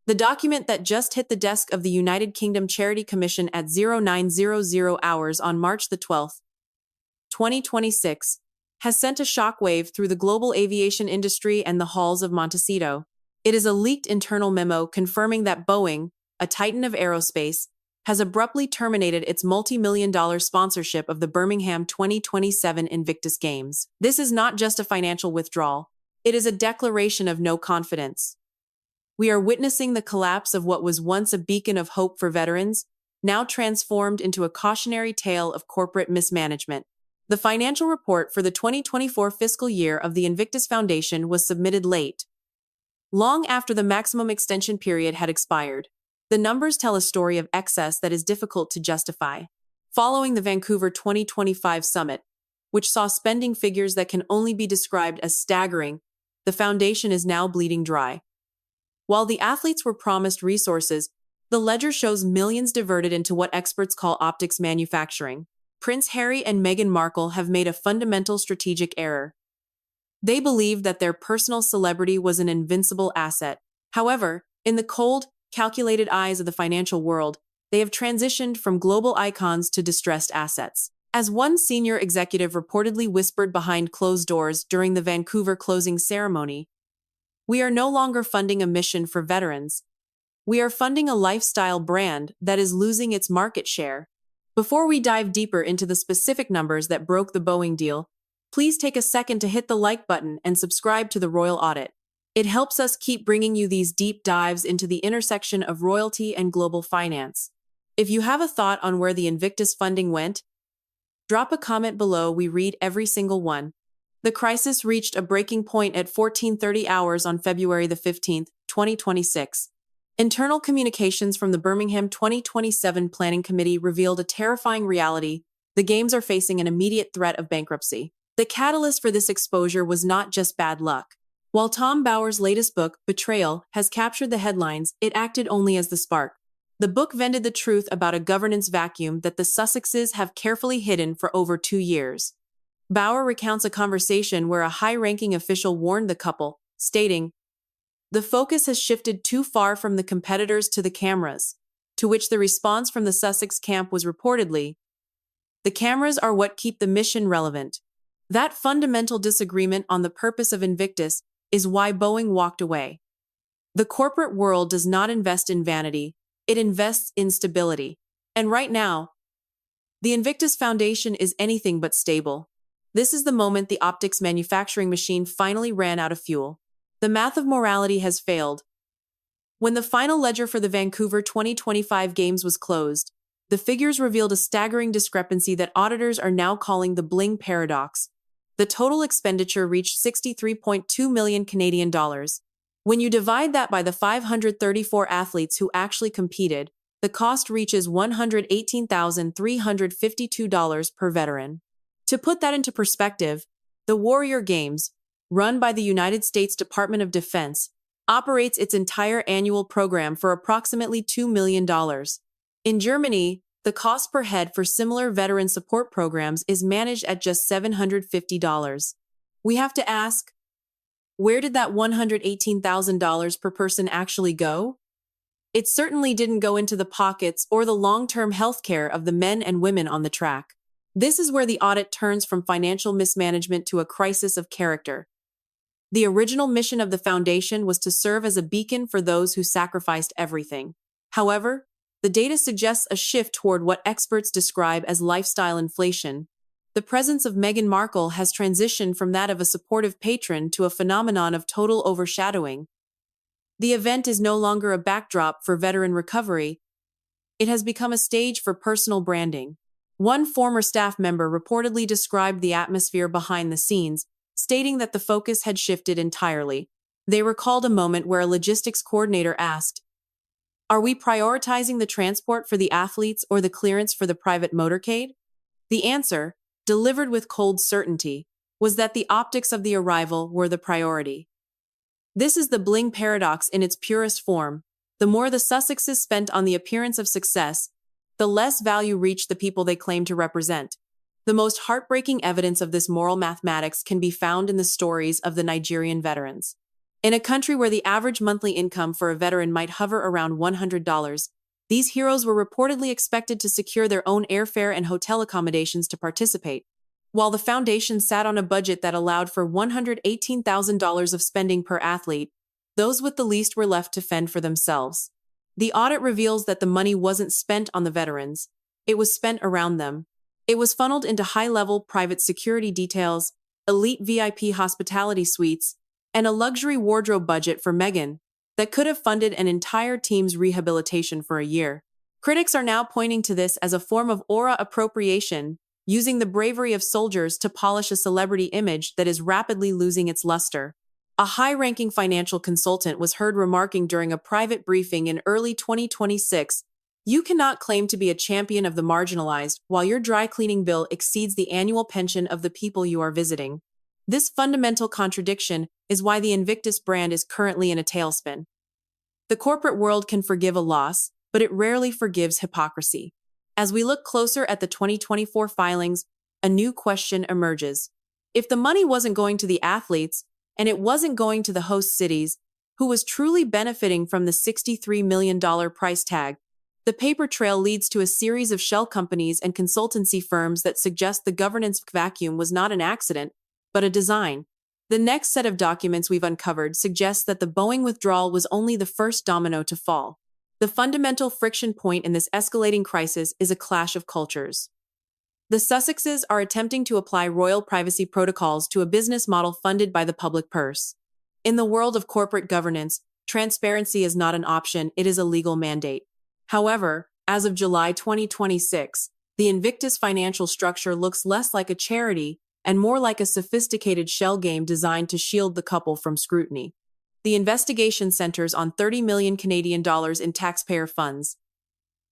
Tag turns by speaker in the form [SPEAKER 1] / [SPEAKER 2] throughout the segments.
[SPEAKER 1] The document that just hit the desk of the United Kingdom Charity Commission at 0900 hours on March the 12th, 2026, has sent a shockwave through the global aviation industry and the halls of Montecito. It is a leaked internal memo confirming that Boeing, a titan of aerospace, has abruptly terminated its multi-million-dollar sponsorship of the Birmingham 2027 Invictus Games. This is not just a financial withdrawal, it is a declaration of no confidence. We are witnessing the collapse of what was once a beacon of hope for veterans, now transformed into a cautionary tale of corporate mismanagement. The financial report for the 2024 fiscal year of the Invictus Foundation was submitted late, long after the maximum extension period had expired. The numbers tell a story of excess that is difficult to justify. Following the Vancouver 2025 summit, which saw spending figures that can only be described as staggering, the foundation is now bleeding dry. While the athletes were promised resources, the ledger shows millions diverted into what experts call optics manufacturing. Prince Harry and Meghan Markle have made a fundamental strategic error. They believed that their personal celebrity was an invincible asset. However, in the cold, calculated eyes of the financial world, they have transitioned from global icons to distressed assets. As one senior executive reportedly whispered behind closed doors during the Vancouver closing ceremony, "We are no longer funding a mission for veterans. We are funding a lifestyle brand that is losing its market share." Before we dive deeper into the specific numbers that broke the Boeing deal, please take a second to hit the like button and subscribe to the Royal Audit. It helps us keep bringing you these deep dives into the intersection of royalty and global finance. If you have a thought on where the Invictus funding went, drop a comment below. We read every single one. The crisis reached a breaking point at 14:30 hours on February the 15th, 2026. Internal communications from the Birmingham 2027 Planning Committee revealed a terrifying reality: the Games are facing an immediate threat of bankruptcy. The catalyst for this exposure was not just bad luck. While Tom Bower's latest book, Betrayal, has captured the headlines, it acted only as the spark. The book vented the truth about a governance vacuum that the Sussexes have carefully hidden for over 2 years. Bower recounts a conversation where a high-ranking official warned the couple, stating, "The focus has shifted too far from the competitors to the cameras," to which the response from the Sussex camp was reportedly, "The cameras are what keep the mission relevant." That fundamental disagreement on the purpose of Invictus is why Boeing walked away. The corporate world does not invest in vanity, it invests in stability. And right now, the Invictus Foundation is anything but stable. This is the moment the optics manufacturing machine finally ran out of fuel. The math of morality has failed. When the final ledger for the Vancouver 2025 Games was closed, the figures revealed a staggering discrepancy that auditors are now calling the bling paradox. The total expenditure reached 63.2 million Canadian dollars. When you divide that by the 534 athletes who actually competed, the cost reaches $118,352 per veteran. To put that into perspective, the Warrior Games, run by the United States Department of Defense, operates its entire annual program for approximately $2 million. In Germany, the cost per head for similar veteran support programs is managed at just $750. We have to ask, where did that $118,000 per person actually go? It certainly didn't go into the pockets or the long-term health care of the men and women on the track. This is where the audit turns from financial mismanagement to a crisis of character. The original mission of the foundation was to serve as a beacon for those who sacrificed everything. However, the data suggests a shift toward what experts describe as lifestyle inflation. The presence of Meghan Markle has transitioned from that of a supportive patron to a phenomenon of total overshadowing. The event is no longer a backdrop for veteran recovery. It has become a stage for personal branding. One former staff member reportedly described the atmosphere behind the scenes, stating that the focus had shifted entirely. They recalled a moment where a logistics coordinator asked, "Are we prioritizing the transport for the athletes or the clearance for the private motorcade?" The answer, delivered with cold certainty, was that the optics of the arrival were the priority. This is the bling paradox in its purest form. The more the Sussexes spent on the appearance of success, the less value reached the people they claim to represent. The most heartbreaking evidence of this moral mathematics can be found in the stories of the Nigerian veterans. In a country where the average monthly income for a veteran might hover around $100, these heroes were reportedly expected to secure their own airfare and hotel accommodations to participate. While the foundation sat on a budget that allowed for $118,000 of spending per athlete, those with the least were left to fend for themselves. The audit reveals that the money wasn't spent on the veterans, it was spent around them. It was funneled into high-level private security details, elite VIP hospitality suites, and a luxury wardrobe budget for Meghan that could have funded an entire team's rehabilitation for a year. Critics are now pointing to this as a form of aura appropriation, using the bravery of soldiers to polish a celebrity image that is rapidly losing its luster. A high-ranking financial consultant was heard remarking during a private briefing in early 2026, "You cannot claim to be a champion of the marginalized while your dry cleaning bill exceeds the annual pension of the people you are visiting." This fundamental contradiction is why the Invictus brand is currently in a tailspin. The corporate world can forgive a loss, but it rarely forgives hypocrisy. As we look closer at the 2024 filings, a new question emerges. If the money wasn't going to the athletes, and it wasn't going to the host cities, who was truly benefiting from the $63 million price tag? The paper trail leads to a series of shell companies and consultancy firms that suggest the governance vacuum was not an accident, but a design. The next set of documents we've uncovered suggests that the Boeing withdrawal was only the first domino to fall. The fundamental friction point in this escalating crisis is a clash of cultures. The Sussexes are attempting to apply royal privacy protocols to a business model funded by the public purse. In the world of corporate governance, transparency is not an option, it is a legal mandate. However, as of July 2026, the Invictus financial structure looks less like a charity and more like a sophisticated shell game designed to shield the couple from scrutiny. The investigation centers on 30 million Canadian dollars in taxpayer funds.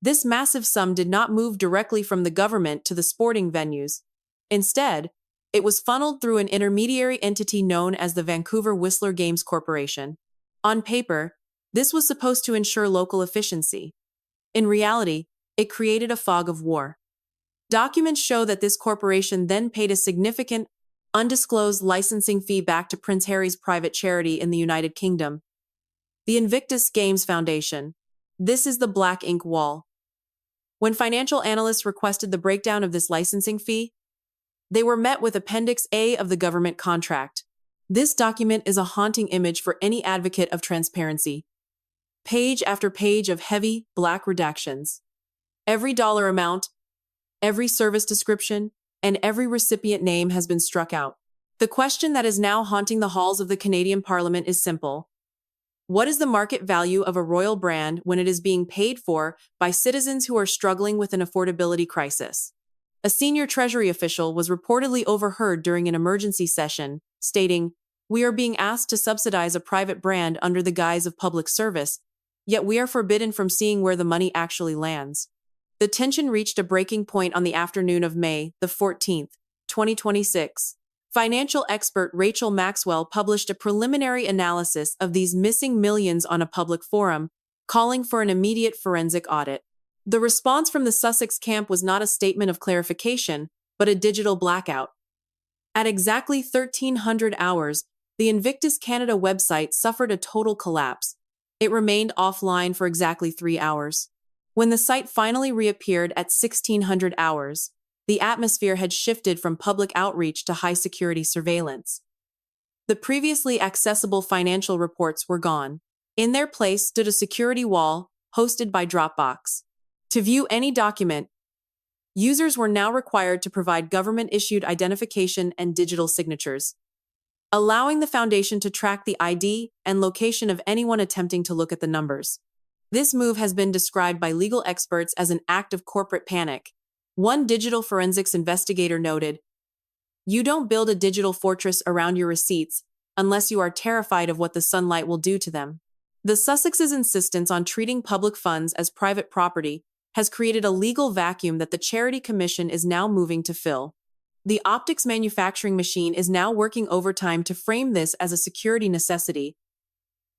[SPEAKER 1] This massive sum did not move directly from the government to the sporting venues. Instead, it was funneled through an intermediary entity known as the Vancouver Whistler Games Corporation. On paper, this was supposed to ensure local efficiency. In reality, it created a fog of war. Documents show that this corporation then paid a significant, undisclosed licensing fee back to Prince Harry's private charity in the United Kingdom, the Invictus Games Foundation. This is the black ink wall. When financial analysts requested the breakdown of this licensing fee, they were met with Appendix A of the government contract. This document is a haunting image for any advocate of transparency. Page after page of heavy, black redactions. Every dollar amount, every service description, and every recipient name has been struck out. The question that is now haunting the halls of the Canadian Parliament is simple. What is the market value of a royal brand when it is being paid for by citizens who are struggling with an affordability crisis? A senior Treasury official was reportedly overheard during an emergency session, stating, "We are being asked to subsidize a private brand under the guise of public service, yet we are forbidden from seeing where the money actually lands." The tension reached a breaking point on the afternoon of May the 14th, 2026. Financial expert Rachel Maxwell published a preliminary analysis of these missing millions on a public forum, calling for an immediate forensic audit. The response from the Sussex camp was not a statement of clarification, but a digital blackout. At exactly 1300 hours, the Invictus Canada website suffered a total collapse. It remained offline for exactly 3 hours. When the site finally reappeared at 1600 hours, the atmosphere had shifted from public outreach to high-security surveillance. The previously accessible financial reports were gone. In their place stood a security wall, hosted by Dropbox. To view any document, users were now required to provide government-issued identification and digital signatures, allowing the foundation to track the ID and location of anyone attempting to look at the numbers. This move has been described by legal experts as an act of corporate panic. One digital forensics investigator noted, "You don't build a digital fortress around your receipts unless you are terrified of what the sunlight will do to them." The Sussex's insistence on treating public funds as private property has created a legal vacuum that the Charity Commission is now moving to fill. The optics manufacturing machine is now working overtime to frame this as a security necessity,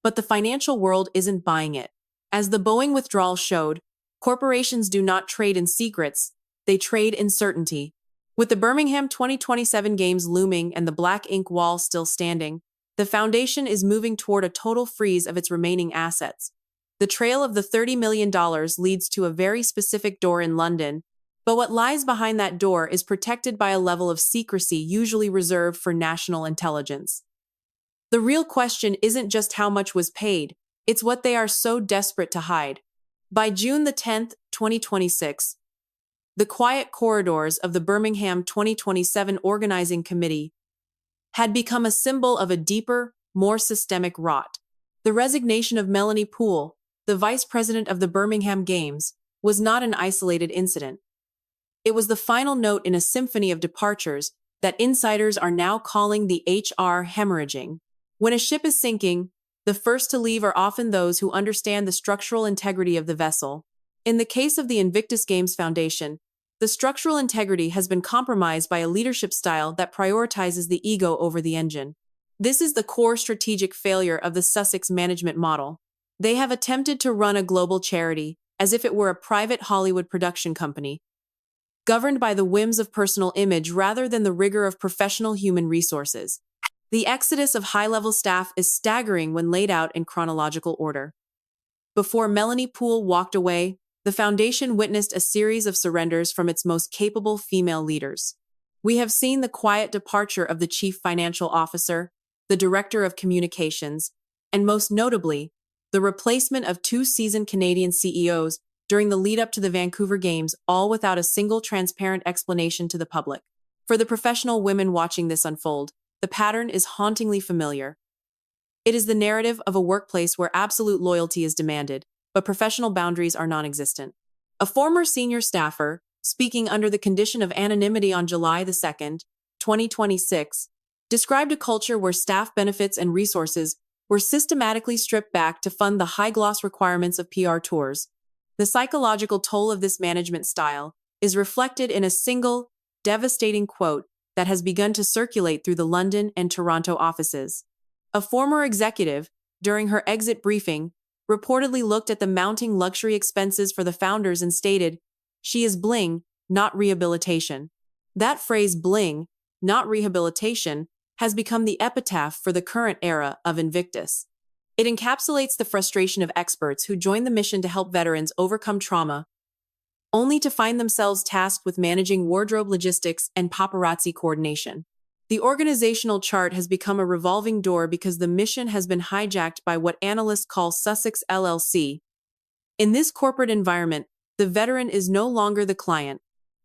[SPEAKER 1] but the financial world isn't buying it. As the Boeing withdrawal showed, corporations do not trade in secrets, they trade in certainty. With the Birmingham 2027 Games looming and the black ink wall still standing, the foundation is moving toward a total freeze of its remaining assets. The trail of the $30 million leads to a very specific door in London, but what lies behind that door is protected by a level of secrecy usually reserved for national intelligence. The real question isn't just how much was paid, it's what they are so desperate to hide. By June the 10th, 2026, the quiet corridors of the Birmingham 2027 Organizing Committee had become a symbol of a deeper, more systemic rot. The resignation of Melanie Poole, the vice president of the Birmingham Games, was not an isolated incident. It was the final note in a symphony of departures that insiders are now calling the HR hemorrhaging. When a ship is sinking, the first to leave are often those who understand the structural integrity of the vessel. In the case of the Invictus Games Foundation, the structural integrity has been compromised by a leadership style that prioritizes the ego over the engine. This is the core strategic failure of the Sussex management model. They have attempted to run a global charity as if it were a private Hollywood production company, governed by the whims of personal image rather than the rigor of professional human resources. The exodus of high-level staff is staggering when laid out in chronological order. Before Melanie Poole walked away, the foundation witnessed a series of surrenders from its most capable female leaders. We have seen the quiet departure of the chief financial officer, the director of communications, and most notably, the replacement of two seasoned Canadian CEOs during the lead-up to the Vancouver Games, all without a single transparent explanation to the public. For the professional women watching this unfold, the pattern is hauntingly familiar. It is the narrative of a workplace where absolute loyalty is demanded, but professional boundaries are non-existent. A former senior staffer, speaking under the condition of anonymity on July 2nd, 2026, described a culture where staff benefits and resources were systematically stripped back to fund the high-gloss requirements of PR tours. The psychological toll of this management style is reflected in a single, devastating quote that has begun to circulate through the London and Toronto offices. A former executive, during her exit briefing, reportedly looked at the mounting luxury expenses for the founders and stated, "She is bling, not rehabilitation." That phrase, bling, not rehabilitation, has become the epitaph for the current era of Invictus. It encapsulates the frustration of experts who join the mission to help veterans overcome trauma, only to find themselves tasked with managing wardrobe logistics and paparazzi coordination. The organizational chart has become a revolving door because the mission has been hijacked by what analysts call Sussex LLC. In this corporate environment, the veteran is no longer the client.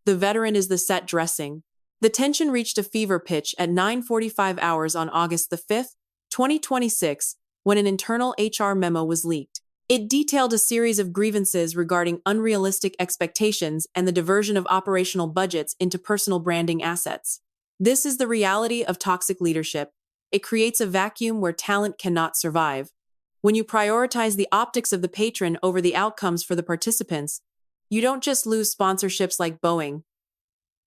[SPEAKER 1] The veteran is the set dressing. The tension reached a fever pitch at 9:45 hours on August the 5th, 2026, when an internal HR memo was leaked. It detailed a series of grievances regarding unrealistic expectations and the diversion of operational budgets into personal branding assets. This is the reality of toxic leadership. It creates a vacuum where talent cannot survive. When you prioritize the optics of the patron over the outcomes for the participants, you don't just lose sponsorships like Boeing.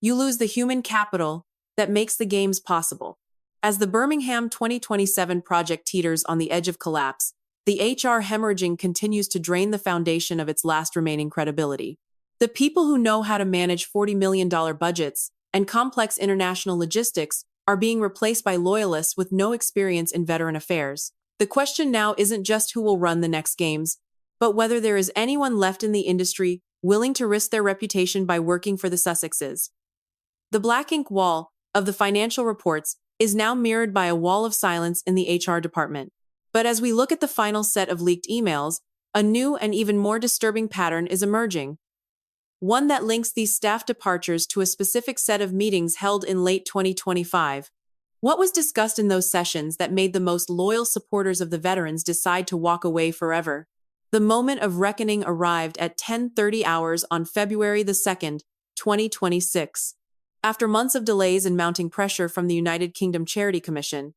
[SPEAKER 1] You lose the human capital that makes the games possible. As the Birmingham 2027 project teeters on the edge of collapse, the HR hemorrhaging continues to drain the foundation of its last remaining credibility. The people who know how to manage $40 million budgets and complex international logistics are being replaced by loyalists with no experience in veteran affairs. The question now isn't just who will run the next games, but whether there is anyone left in the industry willing to risk their reputation by working for the Sussexes. The black ink wall of the financial reports is now mirrored by a wall of silence in the HR department. But as we look at the final set of leaked emails, a new and even more disturbing pattern is emerging. One that links these staff departures to a specific set of meetings held in late 2025. What was discussed in those sessions that made the most loyal supporters of the veterans decide to walk away forever? The moment of reckoning arrived at 10:30 hours on February the 2nd, 2026. After months of delays and mounting pressure from the United Kingdom Charity Commission,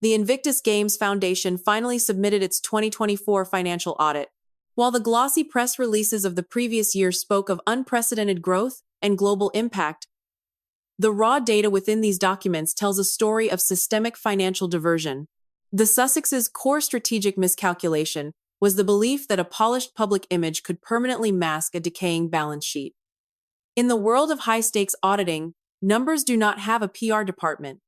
[SPEAKER 1] the Invictus Games Foundation finally submitted its 2024 financial audit. While the glossy press releases of the previous year spoke of unprecedented growth and global impact, the raw data within these documents tells a story of systemic financial diversion. The Sussexes' core strategic miscalculation was the belief that a polished public image could permanently mask a decaying balance sheet. In the world of high-stakes auditing, numbers do not have a PR department.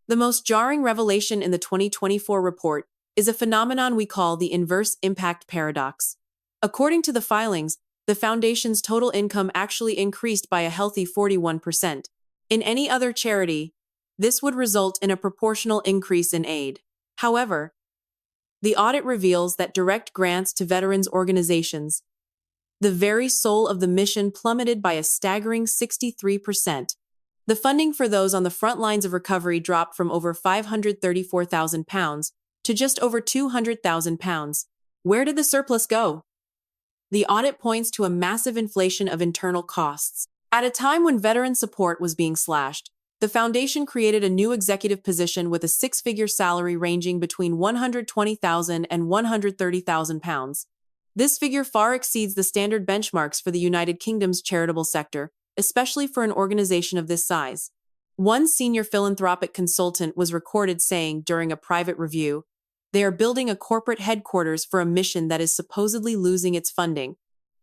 [SPEAKER 1] The most jarring revelation in the 2024 report is a phenomenon we call the inverse impact paradox. According to the filings, the foundation's total income actually increased by a healthy 41%. In any other charity, this would result in a proportional increase in aid. However, the audit reveals that direct grants to veterans organizations, the very soul of the mission, plummeted by a staggering 63%. The funding for those on the front lines of recovery dropped from over £534,000 to just over £200,000. Where did the surplus go? The audit points to a massive inflation of internal costs. At a time when veteran support was being slashed, the foundation created a new executive position with a six-figure salary ranging between £120,000 and £130,000. This figure far exceeds the standard benchmarks for the United Kingdom's charitable sector, especially for an organization of this size. One senior philanthropic consultant was recorded saying during a private review, "They are building a corporate headquarters for a mission that is supposedly losing its funding."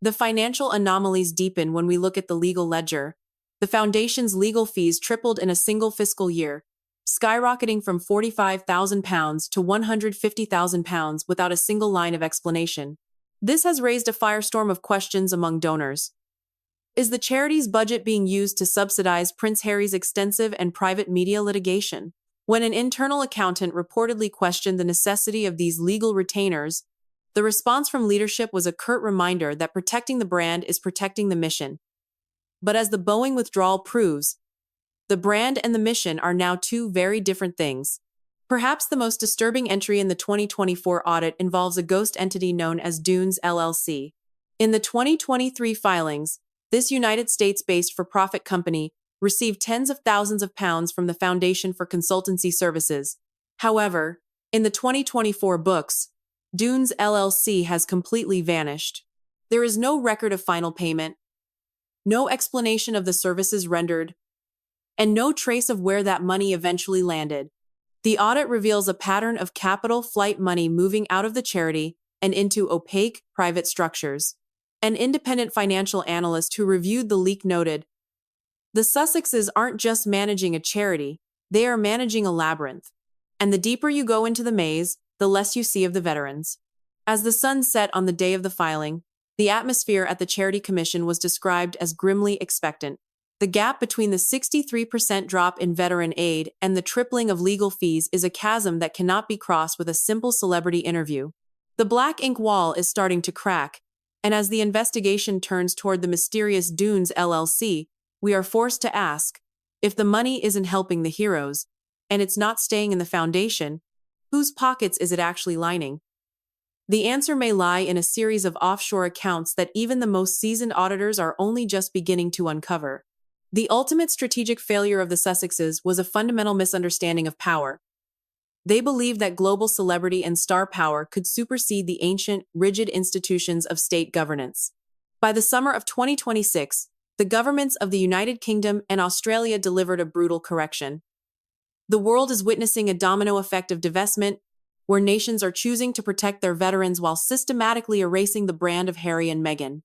[SPEAKER 1] The financial anomalies deepen when we look at the legal ledger. The foundation's legal fees tripled in a single fiscal year, skyrocketing from £45,000 to £150,000 without a single line of explanation. This has raised a firestorm of questions among donors. Is the charity's budget being used to subsidize Prince Harry's extensive and private media litigation? When an internal accountant reportedly questioned the necessity of these legal retainers, the response from leadership was a curt reminder that protecting the brand is protecting the mission. But as the Boeing withdrawal proves, the brand and the mission are now two very different things. Perhaps the most disturbing entry in the 2024 audit involves a ghost entity known as Dunes LLC. In the 2023 filings, this United States-based for-profit company received tens of thousands of pounds from the Foundation for Consultancy Services. However, in the 2024 books, Dunes LLC has completely vanished. There is no record of final payment, no explanation of the services rendered, and no trace of where that money eventually landed. The audit reveals a pattern of capital flight money moving out of the charity and into opaque, private structures. An independent financial analyst who reviewed the leak noted, "The Sussexes aren't just managing a charity, they are managing a labyrinth. And the deeper you go into the maze, the less you see of the veterans." As the sun set on the day of the filing, the atmosphere at the Charity Commission was described as grimly expectant. The gap between the 63% drop in veteran aid and the tripling of legal fees is a chasm that cannot be crossed with a simple celebrity interview. The black ink wall is starting to crack, and as the investigation turns toward the mysterious Dunes LLC, we are forced to ask, if the money isn't helping the heroes, and it's not staying in the foundation, whose pockets is it actually lining? The answer may lie in a series of offshore accounts that even the most seasoned auditors are only just beginning to uncover. The ultimate strategic failure of the Sussexes was a fundamental misunderstanding of power. They believed that global celebrity and star power could supersede the ancient, rigid institutions of state governance. By the summer of 2026, the governments of the United Kingdom and Australia delivered a brutal correction. The world is witnessing a domino effect of divestment, where nations are choosing to protect their veterans while systematically erasing the brand of Harry and Meghan.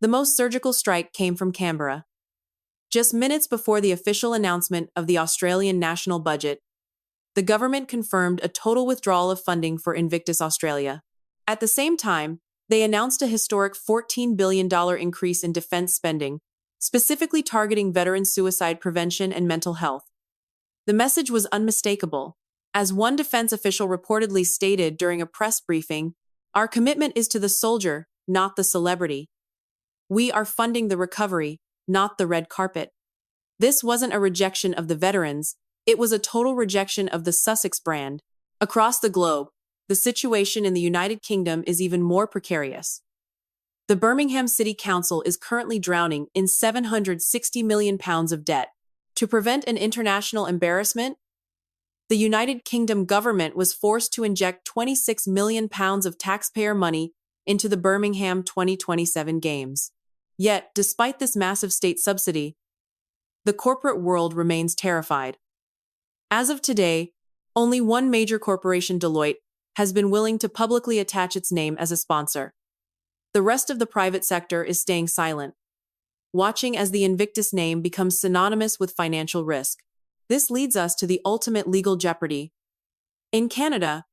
[SPEAKER 1] The most surgical strike came from Canberra. Just minutes before the official announcement of the Australian national budget, the government confirmed a total withdrawal of funding for Invictus Australia. At the same time, they announced a historic $14 billion increase in defense spending, specifically targeting veteran suicide prevention and mental health. The message was unmistakable. As one defense official reportedly stated during a press briefing, "Our commitment is to the soldier, not the celebrity. We are funding the recovery, not the red carpet." This wasn't a rejection of the veterans, it was a total rejection of the Sussex brand. Across the globe, the situation in the United Kingdom is even more precarious. The Birmingham City Council is currently drowning in £760 million of debt. To prevent an international embarrassment, the United Kingdom government was forced to inject £26 million of taxpayer money into the Birmingham 2027 Games. Yet, despite this massive state subsidy, the corporate world remains terrified. As of today, only one major corporation, Deloitte, has been willing to publicly attach its name as a sponsor. The rest of the private sector is staying silent, watching as the Invictus name becomes synonymous with financial risk. This leads us to the ultimate legal jeopardy. In Canada,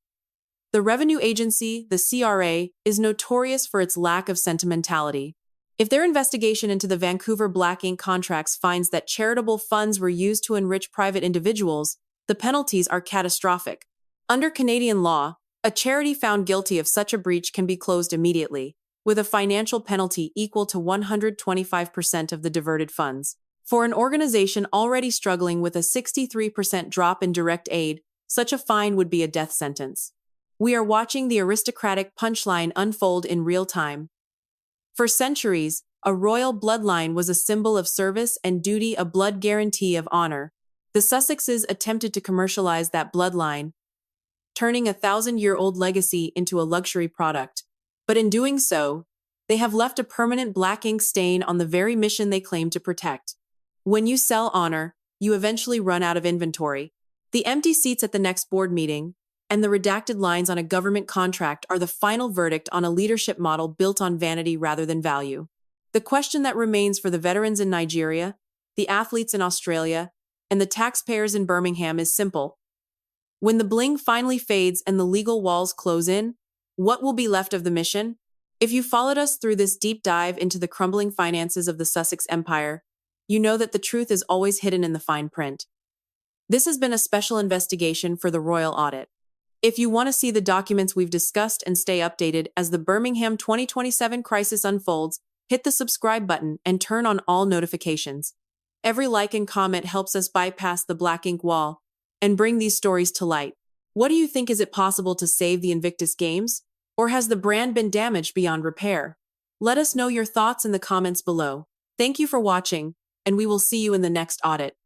[SPEAKER 1] the Revenue Agency, the CRA, is notorious for its lack of sentimentality. If their investigation into the Vancouver Black Ink contracts finds that charitable funds were used to enrich private individuals, the penalties are catastrophic. Under Canadian law, a charity found guilty of such a breach can be closed immediately, with a financial penalty equal to 125% of the diverted funds. For an organization already struggling with a 63% drop in direct aid, such a fine would be a death sentence. We are watching the aristocratic punchline unfold in real time. For centuries, a royal bloodline was a symbol of service and duty, a blood guarantee of honor. The Sussexes attempted to commercialize that bloodline, turning a 1,000-year-old legacy into a luxury product. But in doing so, they have left a permanent black ink stain on the very mission they claim to protect. When you sell honor, you eventually run out of inventory. The empty seats at the next board meeting and the redacted lines on a government contract are the final verdict on a leadership model built on vanity rather than value. The question that remains for the veterans in Nigeria, the athletes in Australia, and the taxpayers in Birmingham is simple. When the bling finally fades and the legal walls close in, what will be left of the mission? If you followed us through this deep dive into the crumbling finances of the Sussex Empire, you know that the truth is always hidden in the fine print. This has been a special investigation for the Royal Audit. If you want to see the documents we've discussed and stay updated as the Birmingham 2027 crisis unfolds, hit the subscribe button and turn on all notifications. Every like and comment helps us bypass the black ink wall and bring these stories to light. What do you think? Is it possible to save the Invictus Games? Or has the brand been damaged beyond repair? Let us know your thoughts in the comments below. Thank you for watching, and we will see you in the next audit.